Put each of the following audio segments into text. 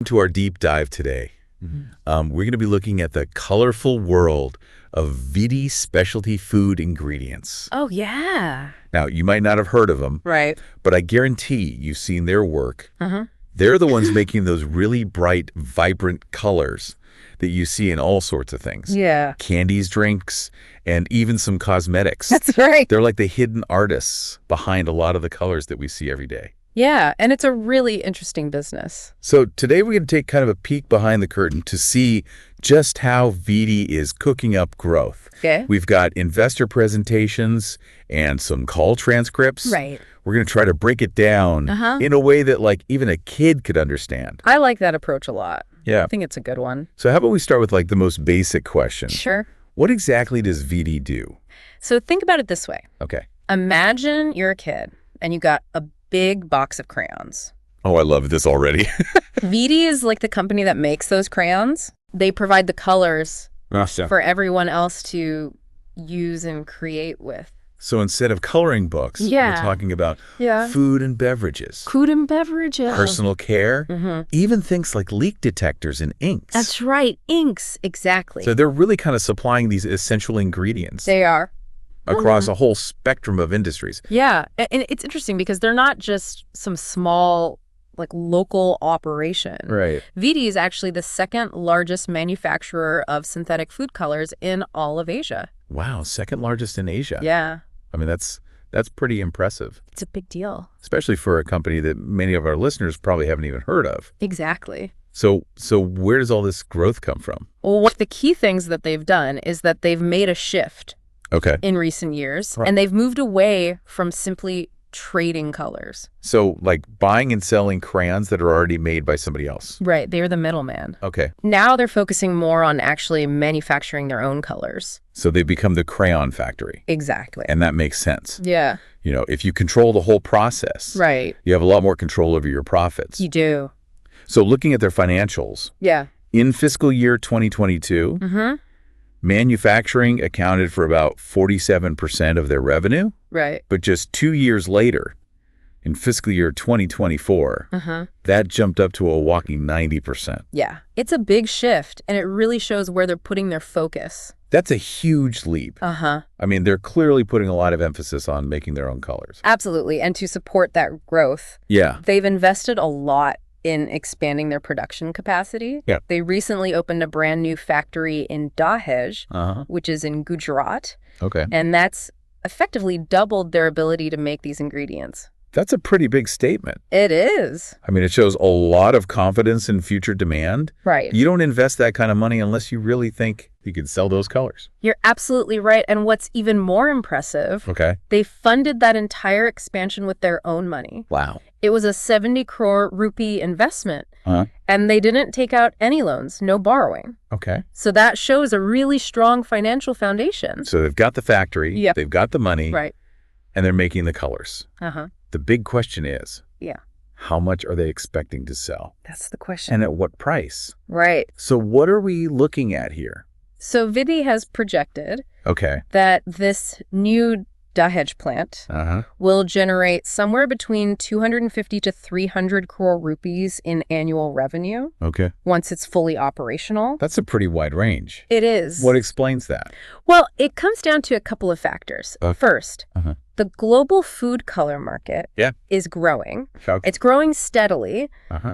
To our deep dive today. We're going to be looking at the colorful world of Vidhi specialty food ingredients. Oh, yeah. Now, you might not have heard of them, Right. but I guarantee you've seen their work. They're the ones making those really bright, vibrant colors that you see in all sorts of things. Yeah. Candies, drinks, and even some cosmetics. That's right. They're like the hidden artists behind a lot of the colors that we see every day. Yeah, and it's a really interesting business. So today we're going to take kind of a peek behind the curtain to see just how Vidhi is cooking up growth. Okay. We've got investor presentations and some call transcripts. Right. We're going to try to break it down in a way that like even a kid could understand. I like that approach a lot. Yeah. I think it's a good one. So how about we start with like the most basic question? Sure. What exactly does Vidhi do? So think about it this way. Okay. Imagine you're a kid and you got a big box of crayons. Oh, I love this already. Vidhi is like the company that makes those crayons. They provide the colors for everyone else to use and create with. So instead of coloring books, we're talking about food and beverages. Food and beverages. Personal care, even things like leak detectors and inks. That's right. Inks. Exactly. So they're really kind of supplying these essential ingredients. They are. Across a whole spectrum of industries. Yeah. And it's interesting because they're not just some small, like, local operation. Right. Vidhi is actually the second largest manufacturer of synthetic food colors in all of Asia. Wow. Second largest in Asia. Yeah. I mean, that's pretty impressive. It's a big deal. Especially for a company that many of our listeners probably haven't even heard of. Exactly. So where does all this growth come from? Well, one of the key things that they've done is that they've made a shift in recent years, and they've moved away from simply trading colors. So like buying and selling crayons that are already made by somebody else. Right. They're the middleman. Okay. Now they're focusing more on actually manufacturing their own colors. So they become the crayon factory. Exactly. And that makes sense. Yeah. You know, if you control the whole process, right, you have a lot more control over your profits. You do. So looking at their financials. Yeah. In fiscal year 2022, manufacturing accounted for about 47% of their revenue. Right. But just 2 years later, in fiscal year 2024, that jumped up to a whopping 90%. Yeah. It's a big shift, and it really shows where they're putting their focus. That's a huge leap. I mean, they're clearly putting a lot of emphasis on making their own colors. Absolutely. And to support that growth, they've invested a lot in expanding their production capacity. Yeah. They recently opened a brand new factory in Dahej, which is in Gujarat. Okay. And that's effectively doubled their ability to make these ingredients. That's a pretty big statement. It is. I mean, it shows a lot of confidence in future demand. Right. You don't invest that kind of money unless you really think you can sell those colors. You're absolutely right. And what's even more impressive, they funded that entire expansion with their own money. Wow. It was a 70 crore rupee investment, and they didn't take out any loans, no borrowing. Okay. So that shows a really strong financial foundation. So they've got the factory, they've got the money, and they're making the colors. The big question is, how much are they expecting to sell? That's the question. And at what price? Right. So what are we looking at here? So Vidhi has projected that this new Dahej plant will generate somewhere between 250 to 300 crore rupees in annual revenue once it's fully operational. That's a pretty wide range. It is. What explains that? Well, it comes down to a couple of factors. First, the global food color market is growing. It's growing steadily,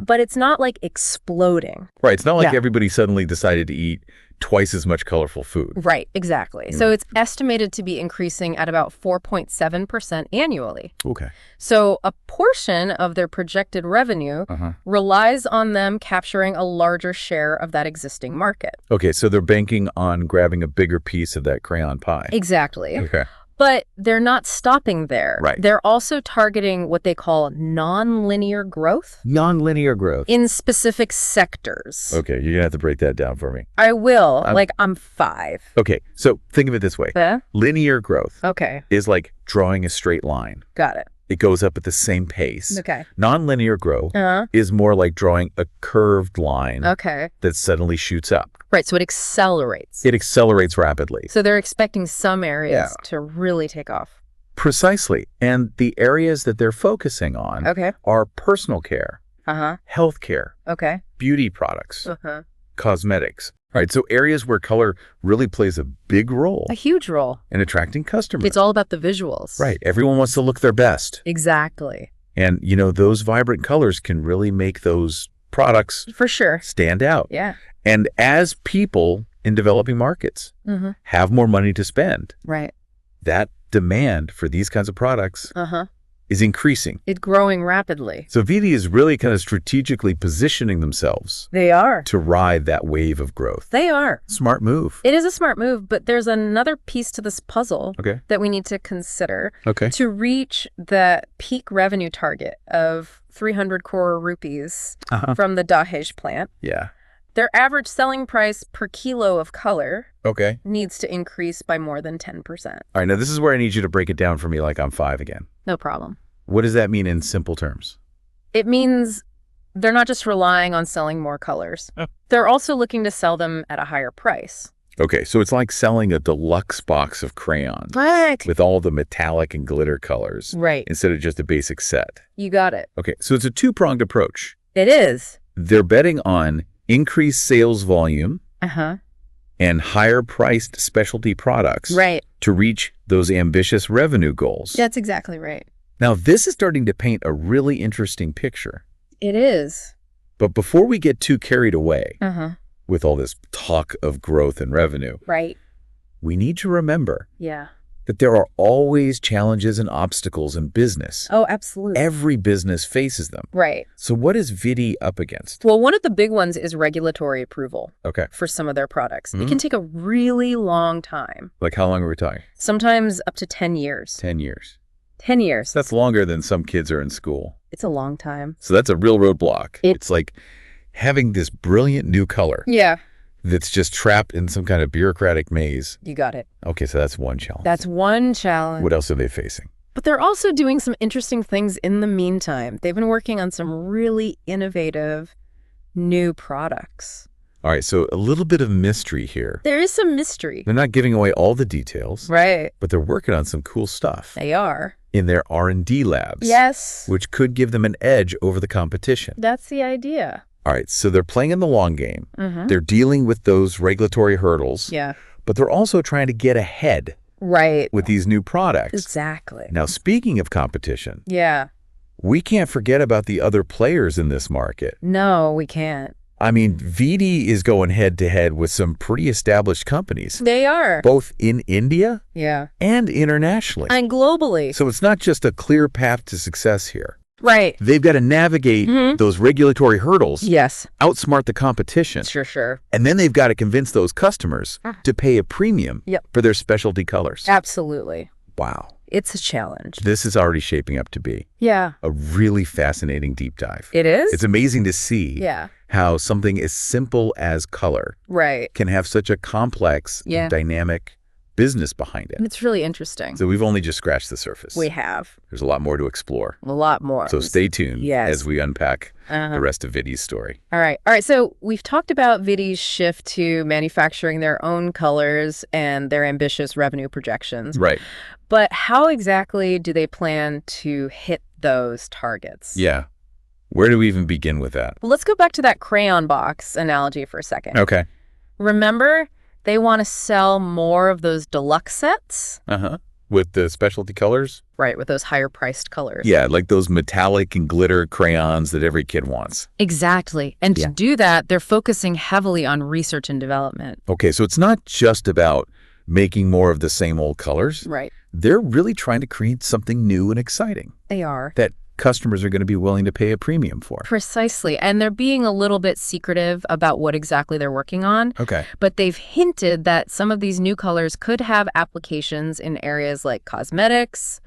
but it's not like exploding. Right. It's not like everybody suddenly decided to eat twice as much colorful food. Right, exactly. So it's estimated to be increasing at about 4.7% annually. Okay. So a portion of their projected revenue relies on them capturing a larger share of that existing market. Okay, so they're banking on grabbing a bigger piece of that crayon pie. Exactly. Okay. But they're not stopping there. Right. They're also targeting what they call nonlinear growth. Nonlinear growth. In specific sectors. Okay, you're going to have to break that down for me. I will. I'm 5. Okay, so think of it this way. Linear growth is like drawing a straight line. Got it. It goes up at the same pace. Okay. Nonlinear growth is more like drawing a curved line that suddenly shoots up. Right, so it accelerates. It accelerates rapidly. So they're expecting some areas to really take off. Precisely. And the areas that they're focusing on are personal care, healthcare, beauty products, cosmetics. All right, so areas where color really plays a big role. A huge role. In attracting customers. It's all about the visuals. Right. Everyone wants to look their best. Exactly. And, those vibrant colors can really make those products for sure stand out. Yeah. And as people in developing markets have more money to spend, right, that demand for these kinds of products is increasing. It's growing rapidly. So Vidhi is really kind of strategically positioning themselves. They are. To ride that wave of growth. They are. Smart move. It is a smart move, but there's another piece to this puzzle that we need to consider. To reach the peak revenue target of 300 crore rupees from the Dahej plant. Yeah. Their average selling price per kilo of color needs to increase by more than 10%. All right, now this is where I need you to break it down for me like I'm 5 again. No problem. What does that mean in simple terms? It means they're not just relying on selling more colors. They're also looking to sell them at a higher price. Okay, so it's like selling a deluxe box of crayons. Right. With all the metallic and glitter colors. Right. Instead of just a basic set. You got it. Okay, so it's a two-pronged approach. It is. They're betting on increased sales volume and higher priced specialty products to reach those ambitious revenue goals. That's exactly right. Now, this is starting to paint a really interesting picture. It is. But before we get too carried away with all this talk of growth and revenue, we need to remember that there are always challenges and obstacles in business. Oh, absolutely. Every business faces them. Right. So what is Vidhi up against? Well, one of the big ones is regulatory approval for some of their products. It can take a really long time. Like how long are we talking? Sometimes up to 10 years. 10 years. 10 years. That's longer than some kids are in school. It's a long time. So that's a real roadblock. It's like having this brilliant new color. Yeah. That's just trapped in some kind of bureaucratic maze. You got it. Okay, so that's one challenge. That's one challenge. What else are they facing? But they're also doing some interesting things in the meantime. They've been working on some really innovative new products. All right, so a little bit of mystery here. There is some mystery. They're not giving away all the details. Right. But they're working on some cool stuff. They are. In their R&D labs. Yes. Which could give them an edge over the competition. That's the idea. All right, so they're playing in the long game. They're dealing with those regulatory hurdles. Yeah. But they're also trying to get ahead. Right. With these new products. Exactly. Now, speaking of competition. Yeah. We can't forget about the other players in this market. No, we can't. I mean, Vidhi is going head-to-head with some pretty established companies. They are. Both in India and internationally. And globally. So it's not just a clear path to success here. Right. They've got to navigate those regulatory hurdles. Yes. Outsmart the competition. Sure. And then they've got to convince those customers to pay a premium for their specialty colors. Absolutely. Wow. It's a challenge. This is already shaping up to be a really fascinating deep dive. It is? It's amazing to see how something as simple as color can have such a complex, dynamic business behind it. It's really interesting. So we've only just scratched the surface. We have. There's a lot more to explore. A lot more. So stay tuned as we unpack the rest of Vidhi's story. All right. So we've talked about Vidhi's shift to manufacturing their own colors and their ambitious revenue projections. Right. But how exactly do they plan to hit those targets? Yeah. Where do we even begin with that? Well, let's go back to that crayon box analogy for a second. Okay. Remember, they want to sell more of those deluxe sets? With the specialty colors? Right, with those higher priced colors. Yeah, like those metallic and glitter crayons that every kid wants. Exactly. And to do that, they're focusing heavily on research and development. Okay, so it's not just about making more of the same old colors. Right. They're really trying to create something new and exciting. They are. That customers are going to be willing to pay a premium for. Precisely. And they're being a little bit secretive about what exactly they're working on. Okay. But they've hinted that some of these new colors could have applications in areas like cosmetics,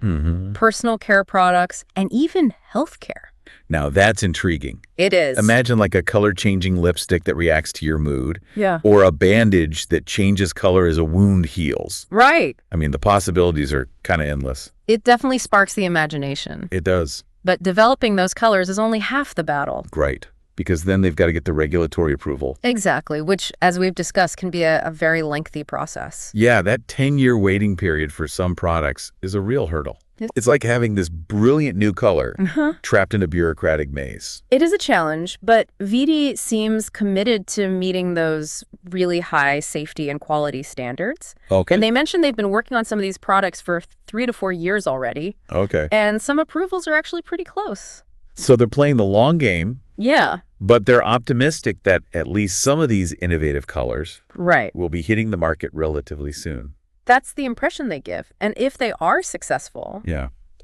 personal care products, and even healthcare. Now, that's intriguing. It is. Imagine like a color-changing lipstick that reacts to your mood. Yeah. Or a bandage that changes color as a wound heals. Right. I mean, the possibilities are kind of endless. It definitely sparks the imagination. It does. But developing those colors is only half the battle. Right. Because then they've got to get the regulatory approval. Exactly, which, as we've discussed, can be a very lengthy process. Yeah, that 10-year waiting period for some products is a real hurdle. It's like having this brilliant new color trapped in a bureaucratic maze. It is a challenge, but Vidhi seems committed to meeting those really high safety and quality standards. Okay. And they mentioned they've been working on some of these products for 3 to 4 years already. Okay. And some approvals are actually pretty close. So they're playing the long game. Yeah. But they're optimistic that at least some of these innovative colors will be hitting the market relatively soon. That's the impression they give. And if they are successful,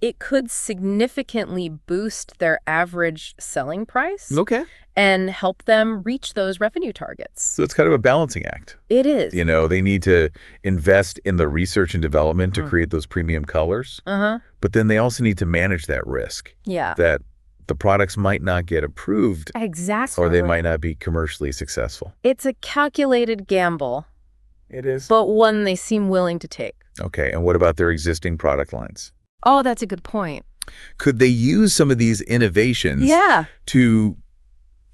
it could significantly boost their average selling price and help them reach those revenue targets. So it's kind of a balancing act. It is. You know, they need to invest in the research and development to create those premium colors. But then they also need to manage that risk. Yeah. That the products might not get approved. Exactly. Or they might not be commercially successful. It's a calculated gamble. It is. But one they seem willing to take. Okay, and what about their existing product lines? Oh, that's a good point. Could they use some of these innovations to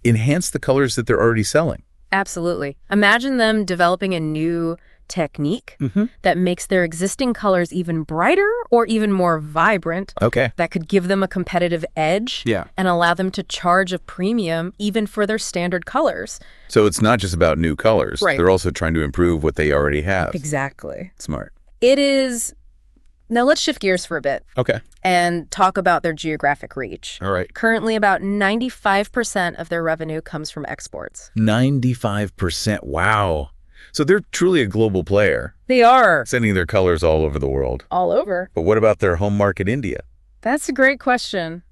enhance the colors that they're already selling? Absolutely. Imagine them developing a new technique that makes their existing colors even brighter or even more vibrant. Okay. That could give them a competitive edge and allow them to charge a premium even for their standard colors. So it's not just about new colors. Right. They're also trying to improve what they already have. Exactly. Smart. It is. Now let's shift gears for a bit. Okay. And talk about their geographic reach. All right. Currently, about 95% of their revenue comes from exports. 95%. Wow. So they're truly a global player. They are. Sending their colors all over the world. All over. But what about their home market, India? That's a great question.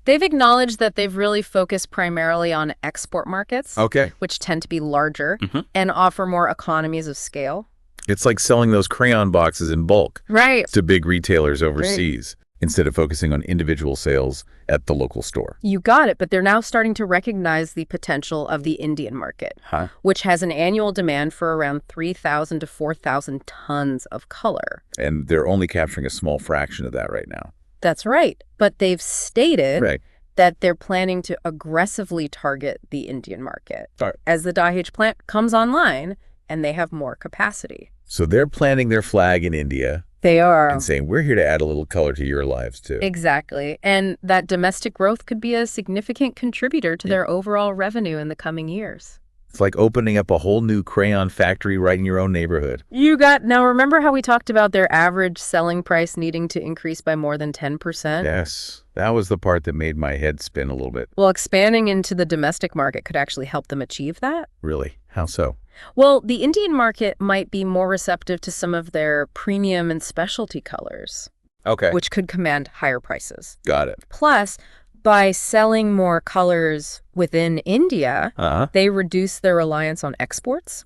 They've acknowledged that they've really focused primarily on export markets, which tend to be larger and offer more economies of scale. It's like selling those crayon boxes in bulk to big retailers overseas instead of focusing on individual sales at the local store. You got it, but they're now starting to recognize the potential of the Indian market, which has an annual demand for around 3,000 to 4,000 tons of color. And they're only capturing a small fraction of that right now. That's right. But they've stated that they're planning to aggressively target the Indian market as the Dahej plant comes online and they have more capacity. So they're planting their flag in India. They are. And saying, we're here to add a little color to your lives, too. Exactly. And that domestic growth could be a significant contributor to their overall revenue in the coming years. It's like opening up a whole new crayon factory right in your own neighborhood. Now, remember how we talked about their average selling price needing to increase by more than 10%? Yes. That was the part that made my head spin a little bit. Well, expanding into the domestic market could actually help them achieve that. Really? How so? Well, the Indian market might be more receptive to some of their premium and specialty colors. Which could command higher prices. Got it. Plus, by selling more colors within India, they reduce their reliance on exports.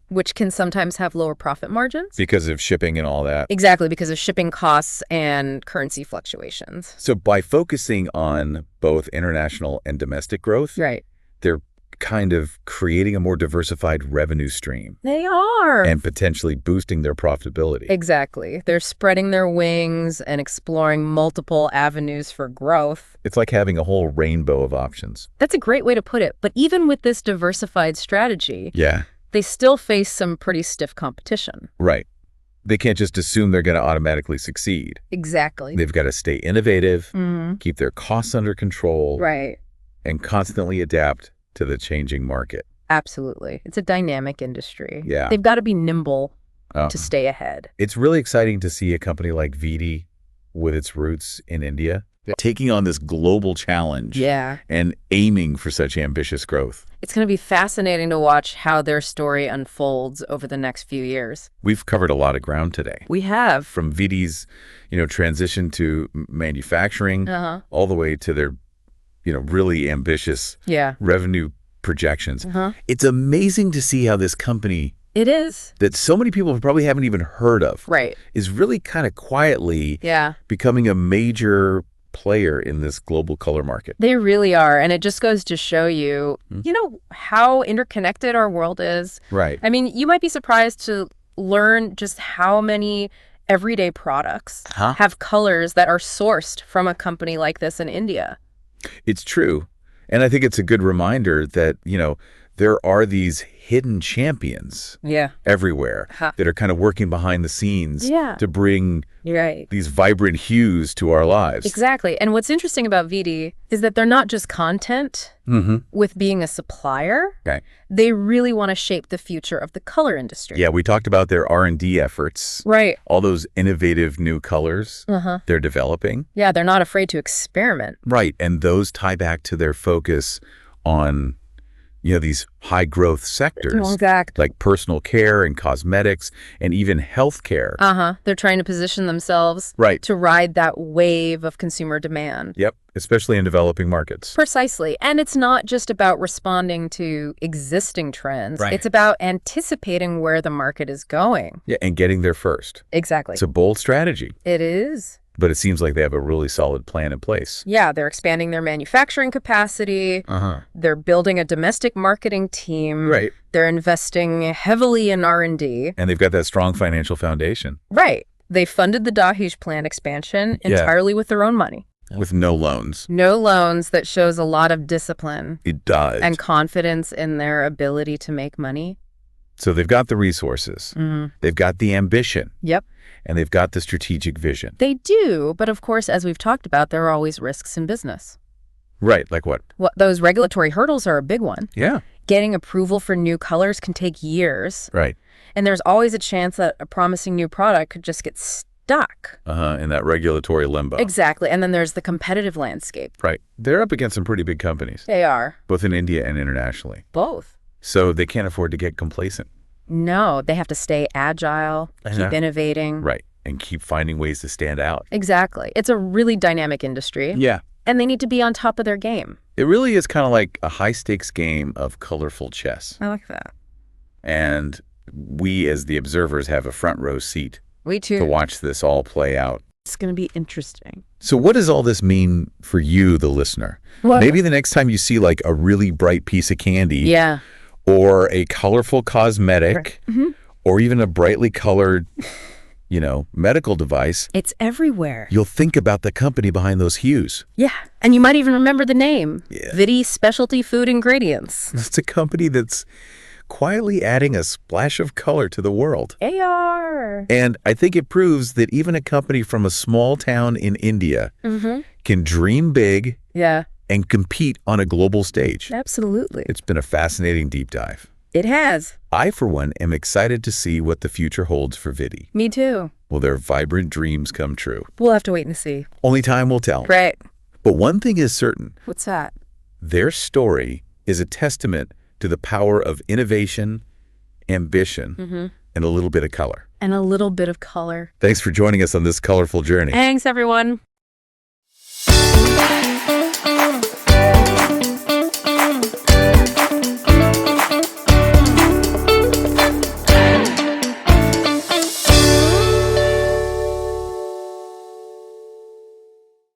Which can sometimes have lower profit margins. Because of shipping and all that. Exactly, because of shipping costs and currency fluctuations. So by focusing on both international and domestic growth, they're kind of creating a more diversified revenue stream. They are. And potentially boosting their profitability. Exactly. They're spreading their wings and exploring multiple avenues for growth. It's like having a whole rainbow of options. That's a great way to put it. But even with this diversified strategy, they still face some pretty stiff competition. Right. They can't just assume they're going to automatically succeed. Exactly. They've got to stay innovative, keep their costs under control, and constantly adapt to the changing market. Absolutely. It's a dynamic industry. Yeah. They've got to be nimble to stay ahead. It's really exciting to see a company like Vidhi with its roots in India taking on this global challenge and aiming for such ambitious growth. It's going to be fascinating to watch how their story unfolds over the next few years. We've covered a lot of ground today. We have. From Vidhi's, transition to manufacturing all the way to their really ambitious revenue projections. It's amazing to see how this company that so many people probably haven't even heard of is really kind of quietly becoming a major player in this global color market. They really are. And it just goes to show you, how interconnected our world is. Right. I mean, you might be surprised to learn just how many everyday products have colors that are sourced from a company like this in India. It's true. And I think it's a good reminder that, there are these hidden champions everywhere that are kind of working behind the scenes to bring these vibrant hues to our lives. Exactly. And what's interesting about Vidhi is that they're not just content with being a supplier. They really want to shape the future of the color industry. Yeah, we talked about their R&D efforts. Right. All those innovative new colors they're developing. Yeah, they're not afraid to experiment. Right. And those tie back to their focus on these high growth sectors, like personal care and cosmetics and even healthcare. They're trying to position themselves to ride that wave of consumer demand. Yep, especially in developing markets. Precisely. And it's not just about responding to existing trends. It's about anticipating where the market is going. Yeah, and getting there first. Exactly. It's a bold strategy. It is. But it seems like they have a really solid plan in place. Yeah, they're expanding their manufacturing capacity. They're building a domestic marketing team. They're investing heavily in R&D. And they've got that strong financial foundation. They funded the Dahej plant expansion entirely with their own money. With no loans. No loans. That shows a lot of discipline. It does. And confidence in their ability to make money. So they've got the resources. They've got the ambition. And they've got the strategic vision. They do, but of course, as we've talked about, there are always risks in business. Right, like what? Well, those regulatory hurdles are a big one. Yeah. Getting approval for new colors can take years. Right. And there's always a chance that a promising new product could just get stuck. In that regulatory limbo. Exactly. And then there's the competitive landscape. Right. They're up against some pretty big companies. They are. Both in India and internationally. Both. So they can't afford to get complacent. No, they have to stay agile, keep innovating. Right, and keep finding ways to stand out. Exactly. It's a really dynamic industry. Yeah. And they need to be on top of their game. It really is kind of like a high-stakes game of colorful chess. I like that. And we, as the observers, have a front row seat. We too. To watch this all play out. It's going to be interesting. So what does all this mean for you, the listener? What? Maybe the next time you see like a really bright piece of candy. Or a colorful cosmetic, or even a brightly colored, medical device. It's everywhere. You'll think about the company behind those hues. Yeah, and you might even remember the name. Vidhi Specialty Food Ingredients. It's a company that's quietly adding a splash of color to the world. AR. And I think it proves that even a company from a small town in India can dream big. And compete on a global stage. Absolutely. It's been a fascinating deep dive. It has. I, for one, am excited to see what the future holds for Vidhi. Me too. Will their vibrant dreams come true? We'll have to wait and see. Only time will tell. Right. But one thing is certain. What's that? Their story is a testament to the power of innovation, ambition, and a little bit of color. And a little bit of color. Thanks for joining us on this colorful journey. Thanks, everyone.